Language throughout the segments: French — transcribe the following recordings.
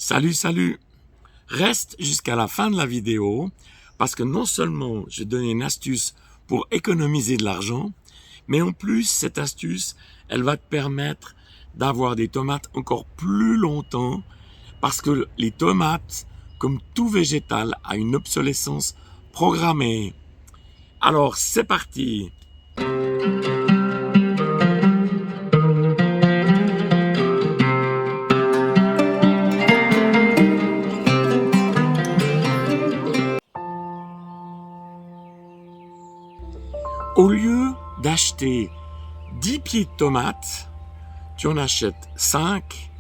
Salut! Reste jusqu'à la fin de la vidéo parce que non seulement je vais donner une astuce pour économiser de l'argent, mais en plus cette astuce, elle va te permettre d'avoir des tomates encore plus longtemps parce que les tomates, comme tout végétal, a une obsolescence programmée. Alors c'est parti! Au lieu d'acheter 10 pieds de tomates, tu en achètes 5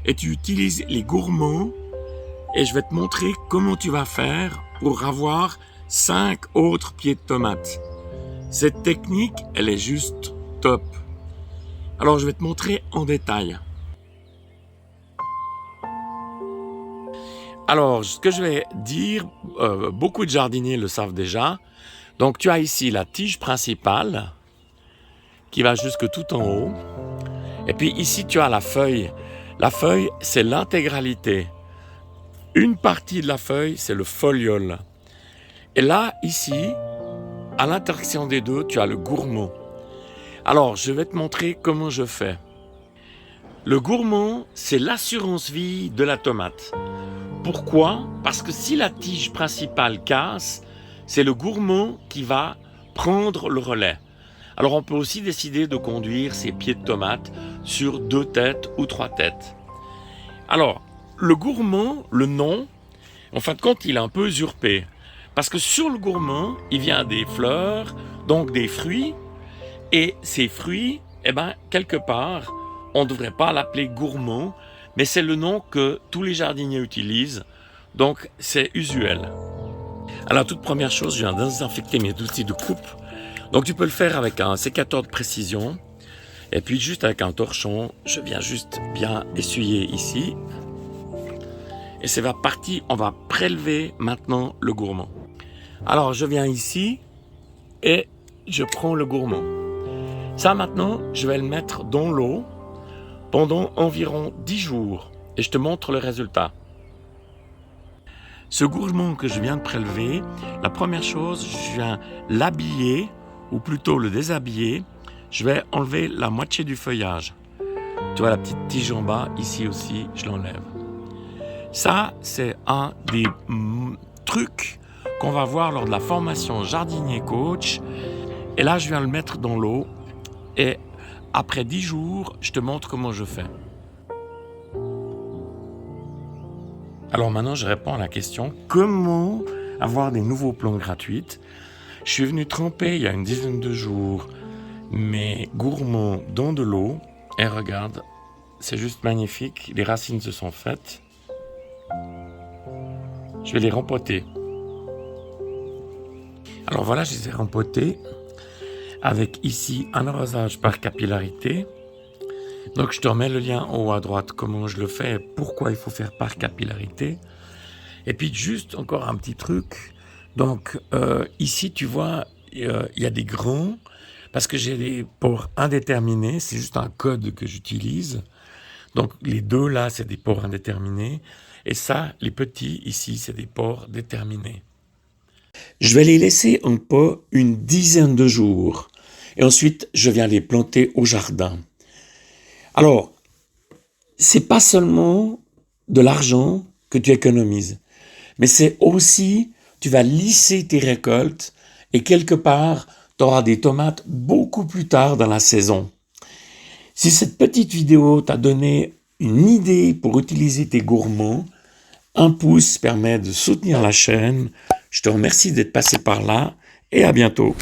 et tu utilises les gourmands et je vais te montrer comment tu vas faire pour avoir 5 autres pieds de tomates. Cette technique, elle est juste top. Alors je vais te montrer en détail. Alors ce que je vais dire, beaucoup de jardiniers le savent déjà. Donc tu as ici la tige principale qui va jusque tout en haut. Et puis ici tu as la feuille. La feuille, c'est l'intégralité. Une partie de la feuille, c'est le foliole. Et là, ici, à l'intersection des deux, tu as le gourmand. Alors, je vais te montrer comment je fais. Le gourmand, c'est l'assurance vie de la tomate. Pourquoi? Parce que si la tige principale casse, c'est le gourmand qui va prendre le relais. Alors on peut aussi décider de conduire ces pieds de tomates sur 2 têtes ou 3 têtes. Alors, le gourmand, le nom, en fin de compte, il est un peu usurpé. Parce que sur le gourmand, il vient des fleurs, donc des fruits. Et ces fruits, quelque part, on ne devrait pas l'appeler gourmand, mais c'est le nom que tous les jardiniers utilisent. Donc, c'est usuel. Alors, toute première chose, je viens désinfecter mes outils de coupe. Donc, tu peux le faire avec un sécateur de précision. Et puis, juste avec un torchon, je viens juste bien essuyer ici. Et c'est parti, on va prélever maintenant le gourmand. Alors, je viens ici et je prends le gourmand. Ça, maintenant, je vais le mettre dans l'eau pendant environ 10 jours. Et je te montre le résultat. Ce gourmand que je viens de prélever, la première chose, je viens l'habiller, ou plutôt le déshabiller. Je vais enlever la moitié du feuillage. Tu vois la petite tige en bas, ici aussi, je l'enlève. Ça, c'est un des trucs qu'on va voir lors de la formation jardinier coach. Et là, je viens le mettre dans l'eau. Et après 10 jours, je te montre comment je fais. Alors maintenant, je réponds à la question, comment avoir des nouveaux plants gratuits? Je suis venu tremper il y a une dizaine de jours mes gourmands dans de l'eau. Et regarde, c'est juste magnifique. Les racines se sont faites. Je vais les rempoter. Alors voilà, je les ai rempotés avec ici un arrosage par capillarité. Donc je te remets le lien en haut à droite, comment je le fais et pourquoi il faut faire par capillarité. Et puis juste encore un petit truc. Donc ici tu vois, il y a des grands, parce que j'ai des pores indéterminés, c'est juste un code que j'utilise. Donc les deux là, c'est des pores indéterminés. Et ça, les petits ici, c'est des pores déterminés. Je vais les laisser en pot une dizaine de jours. Et ensuite, je viens les planter au jardin. Alors, c'est pas seulement de l'argent que tu économises, mais c'est aussi, tu vas lisser tes récoltes et quelque part, tu auras des tomates beaucoup plus tard dans la saison. Si cette petite vidéo t'a donné une idée pour utiliser tes gourmands, un pouce permet de soutenir la chaîne. Je te remercie d'être passé par là et à bientôt.